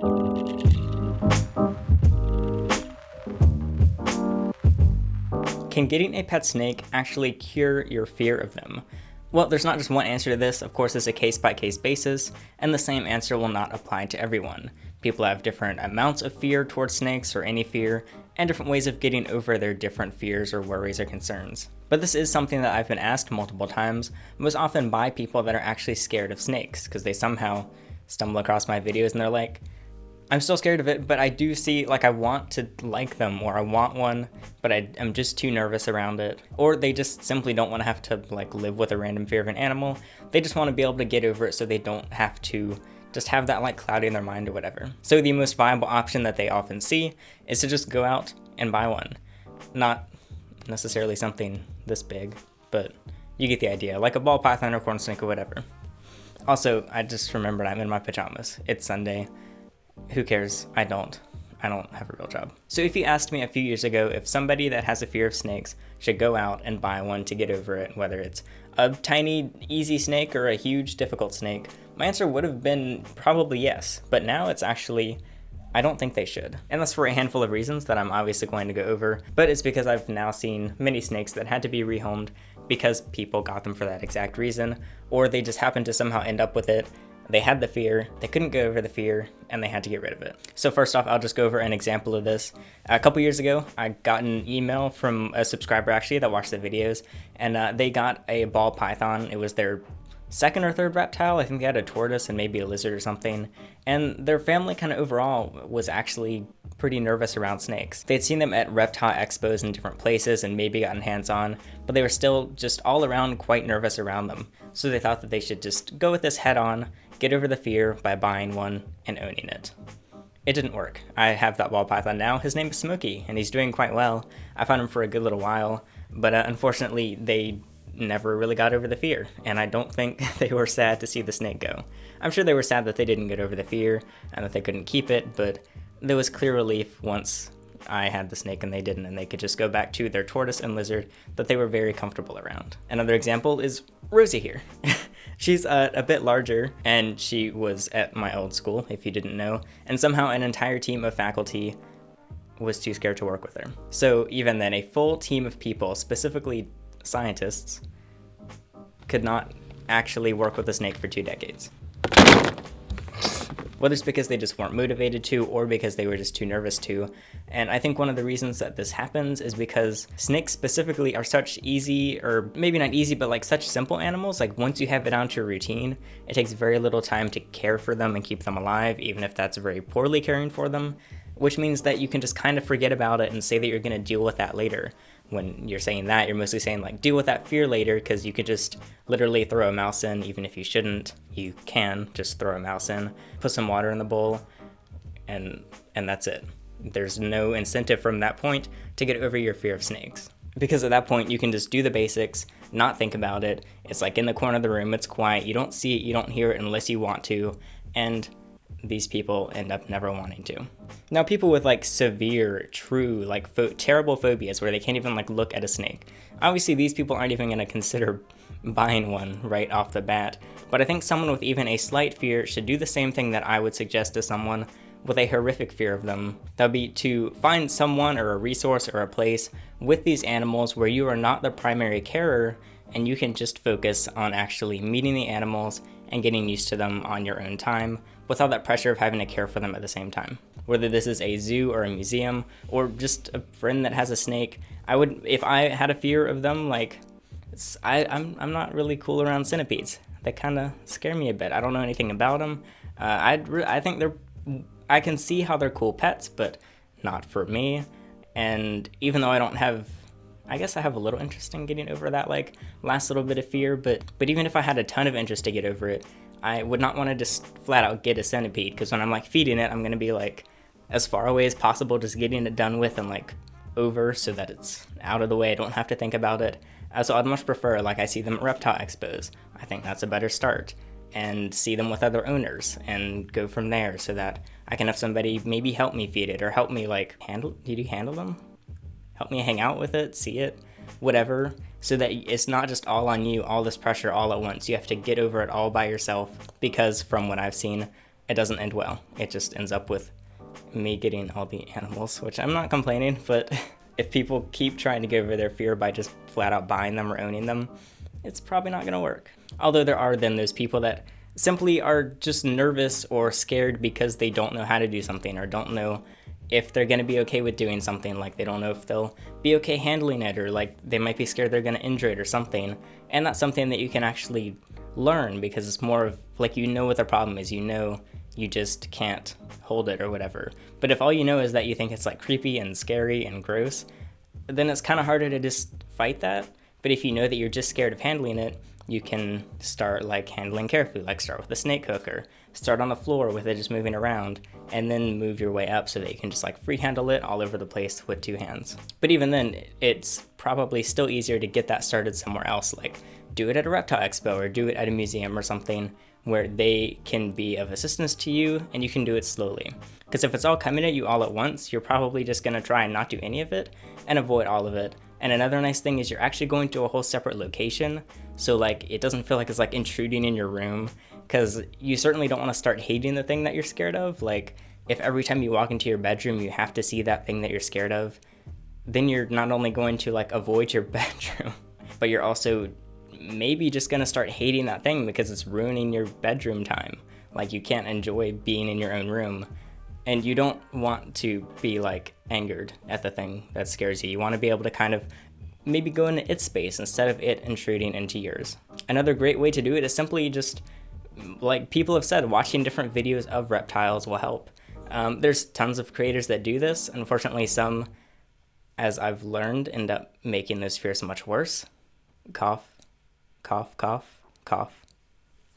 Can getting a pet snake actually cure your fear of them? Well, there's not just one answer to this. Of course, it's a case-by-case basis, and the same answer will not apply to everyone. People have different amounts of fear towards snakes, or any fear, and different ways of getting over their different fears or worries or concerns. But this is something that I've been asked multiple times, most often by people that are actually scared of snakes, because they somehow stumble across my videos and they're like, I'm still scared of it, but I do see, I want to like them, or I want one, but I'm just too nervous around it. Or they just simply don't want to have to, live with a random fear of an animal. They just want to be able to get over it so they don't have to just have that, cloudy in their mind or whatever. So the most viable option that they often see is to just go out and buy one. Not necessarily something this big, but you get the idea, like a ball python or corn snake or whatever. Also, I just remembered I'm in my pajamas. It's Sunday. Who cares? I don't have a real job. So if you asked me a few years ago if somebody that has a fear of snakes should go out and buy one to get over it, whether it's a tiny, easy snake or a huge, difficult snake, my answer would have been probably yes. But now it's actually, I don't think they should. And that's for a handful of reasons that I'm obviously going to go over, but it's because I've now seen many snakes that had to be rehomed because people got them for that exact reason, or they just happened to somehow end up with it. They had the fear, they couldn't get over the fear, and they had to get rid of it. So first off, I'll just go over an example of this. A couple years ago, I got an email from a subscriber actually that watched the videos, and they got a ball python. It was their second or third reptile. I think they had a tortoise and maybe a lizard or something. And their family kind of overall was actually pretty nervous around snakes. They'd seen them at reptile expos in different places and maybe gotten hands-on, but they were still just all around quite nervous around them. So they thought that they should just go with this head on, get over the fear by buying one and owning it. It didn't work. I have that ball python now. His name is Smokey, and he's doing quite well. I found him for a good little while, but unfortunately they never really got over the fear, and I don't think they were sad to see the snake go. I'm sure they were sad that they didn't get over the fear and that they couldn't keep it, but there was clear relief once I had the snake and they didn't, and they could just go back to their tortoise and lizard that they were very comfortable around. Another example is Rosie here. She's a bit larger, and she was at my old school, if you didn't know, and somehow an entire team of faculty was too scared to work with her. So even then, a full team of people, specifically scientists, could not actually work with a snake for 2 decades. Whether it's because they just weren't motivated to, or because they were just too nervous to. And I think one of the reasons that this happens is because snakes specifically are such easy, or maybe not easy, but such simple animals. Once you have it down to a routine, it takes very little time to care for them and keep them alive, even if that's very poorly caring for them, which means that you can just kind of forget about it and say that you're going to deal with that later. When you're saying that, you're mostly saying deal with that fear later, because you could just literally throw a mouse in. Even if you shouldn't, you can just throw a mouse in, put some water in the bowl, and that's it. There's no incentive from that point to get over your fear of snakes, because at that point you can just do the basics, not think about it. It's in the corner of the room, it's quiet, you don't see it, you don't hear it unless you want to, and these people end up never wanting to. Now, people with severe, true, terrible phobias where they can't even look at a snake. Obviously, these people aren't even going to consider buying one right off the bat. But I think someone with even a slight fear should do the same thing that I would suggest to someone with a horrific fear of them. That would be to find someone or a resource or a place with these animals where you are not the primary carer, and you can just focus on actually meeting the animals and getting used to them on your own time without that pressure of having to care for them at the same time. Whether this is a zoo or a museum or just a friend that has a snake, I would, if I had a fear of them, I'm not really cool around centipedes. They kind of scare me a bit. I don't know anything about them. I think I can see how they're cool pets, but not for me. And even though I guess I have a little interest in getting over that last little bit of fear, but even if I had a ton of interest to get over it, I would not want to just flat out get a centipede, because when I'm feeding it, I'm going to be as far away as possible, just getting it done with and over so that it's out of the way. I don't have to think about it. So I'd much prefer, I see them at reptile expos. I think that's a better start. And see them with other owners and go from there so that I can have somebody maybe help me feed it, or help me handle them? Help me hang out with it, see it, whatever, so that it's not just all on you, all this pressure all at once. You have to get over it all by yourself, because from what I've seen, it doesn't end well. It just ends up with me getting all the animals, which I'm not complaining, but if people keep trying to get over their fear by just flat out buying them or owning them, it's probably not going to work. Although there are then those people that simply are just nervous or scared because they don't know how to do something or don't know if they're going to be okay with doing something. Like they don't know if they'll be okay handling it, or like they might be scared they're going to injure it or something. And that's something that you can actually learn, because it's more of like, you know what the problem is, you just can't hold it or whatever. But if all you know is that you think it's like creepy and scary and gross, then it's kind of harder to just fight that. But if you know that you're just scared of handling it, you can start like handling carefully, like start with a snake hook, or start on the floor with it just moving around, and then move your way up so that you can just like free handle it all over the place with 2 hands. But even then, it's probably still easier to get that started somewhere else, like do it at a reptile expo or do it at a museum or something where they can be of assistance to you and you can do it slowly. Because if it's all coming at you all at once, you're probably just going to try and not do any of it and avoid all of it. And another nice thing is you're actually going to a whole separate location, so like it doesn't feel like it's like intruding in your room, because you certainly don't want to start hating the thing that you're scared of. Like if every time you walk into your bedroom you have to see that thing that you're scared of, then you're not only going to like avoid your bedroom, but you're also maybe just going to start hating that thing because it's ruining your bedroom time. Like you can't enjoy being in your own room, and you don't want to be like angered at the thing that scares you. You want to be able to kind of maybe go into its space instead of it intruding into yours. Another great way to do it is simply just, like people have said, watching different videos of reptiles will help. There's tons of creators that do this. Unfortunately, some, as I've learned, end up making those fears much worse. Cough, cough, cough, cough,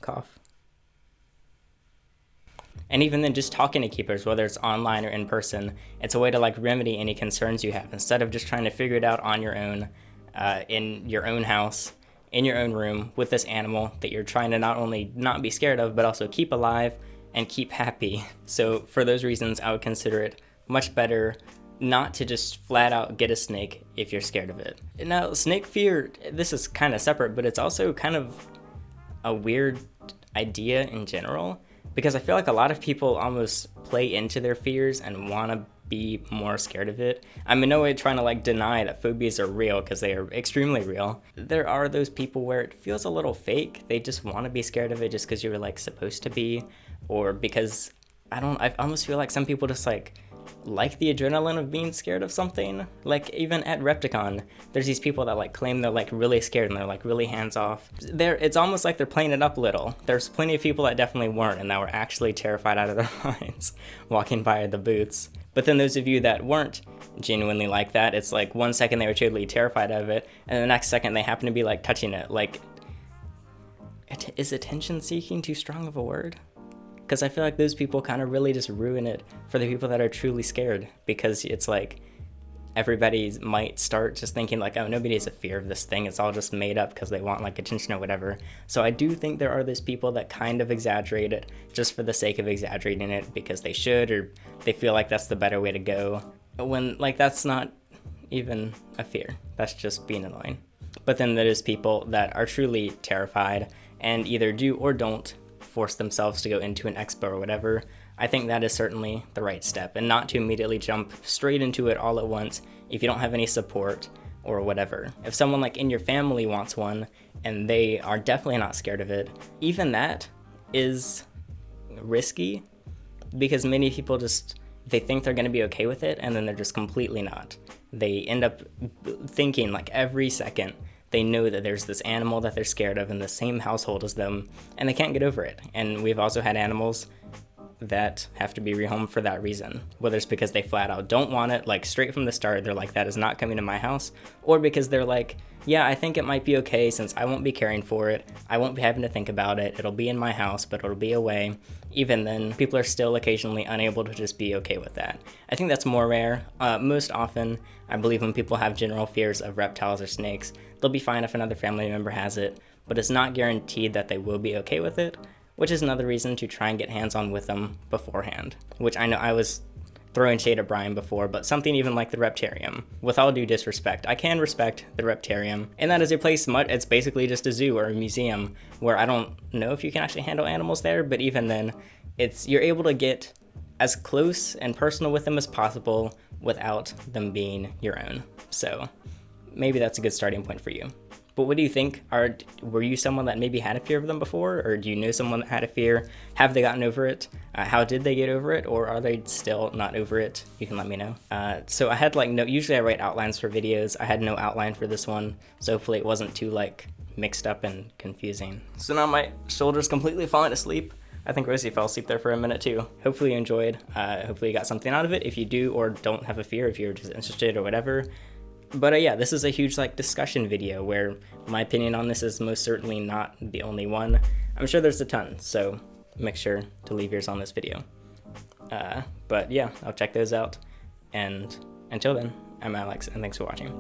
cough. And even then, just talking to keepers, whether it's online or in person, it's a way to like remedy any concerns you have instead of just trying to figure it out on your own, in your own house, in your own room with this animal that you're trying to not only not be scared of, but also keep alive and keep happy. So for those reasons, I would consider it much better not to just flat out get a snake if you're scared of it. Now, snake fear, this is kind of separate, but it's also kind of a weird idea in general, because I feel like a lot of people almost play into their fears and want to be more scared of it. I'm in no way trying to like deny that phobias are real, because they are extremely real. There are those people where it feels a little fake. They just want to be scared of it just because you're like supposed to be, or because I almost feel like some people just like the adrenaline of being scared of something. Like even at Repticon, there's these people that like claim they're like really scared and they're like really hands off. It's almost like they're playing it up a little. There's plenty of people that definitely weren't and that were actually terrified out of their minds walking by the booths. But then those of you that weren't genuinely like that, it's like 1 second they were totally terrified of it, and the next second they happen to be like touching it. Like, is attention seeking too strong of a word? Because I feel like those people kind of really just ruin it for the people that are truly scared, because it's like everybody might start just thinking like, oh, nobody has a fear of this thing, it's all just made up because they want like attention or whatever. So I do think there are those people that kind of exaggerate it just for the sake of exaggerating it because they should, or they feel like that's the better way to go, when like that's not even a fear, that's just being annoying. But then there's people that are truly terrified and either do or don't force themselves to go into an expo or whatever. I think that is certainly the right step, and not to immediately jump straight into it all at once if you don't have any support or whatever. If someone like in your family wants one and they are definitely not scared of it, even that is risky, because many people just, they think they're going to be okay with it and then they're just completely not. They end up thinking like every second they know that there's this animal that they're scared of in the same household as them, and they can't get over it. And we've also had animals that have to be rehomed for that reason, whether it's because they flat out don't want it, like straight from the start, they're like, that is not coming to my house, or because they're like, yeah, I think it might be okay since I won't be caring for it, I won't be having to think about it, it'll be in my house, but it'll be away. Even then, people are still occasionally unable to just be okay with that. I think that's more rare. Most often, I believe when people have general fears of reptiles or snakes, they'll be fine if another family member has it, but it's not guaranteed that they will be okay with it, which is another reason to try and get hands-on with them beforehand. Which I know I was throwing shade at Brian before, but something even like the Reptarium. With all due disrespect, I can respect the Reptarium, and that is a place, it's basically just a zoo or a museum, where I don't know if you can actually handle animals there, but even then, you're able to get as close and personal with them as possible without them being your own. So maybe that's a good starting point for you. But what do you think? Were you someone that maybe had a fear of them before, or do you know someone that had a fear? Have they gotten over it? How did they get over it, or are they still not over it? You can let me know. So I had usually I write outlines for videos. I had no outline for this one, so hopefully it wasn't too mixed up and confusing. So now my shoulder's completely falling asleep. I think Rosie fell asleep there for a minute too. Hopefully you enjoyed. Hopefully you got something out of it. If you do or don't have a fear, if you're just interested or whatever. But yeah, this is a huge discussion video where my opinion on this is most certainly not the only one. I'm sure there's a ton, so make sure to leave yours on this video. But yeah, I'll check those out. And until then, I'm Alex, and thanks for watching.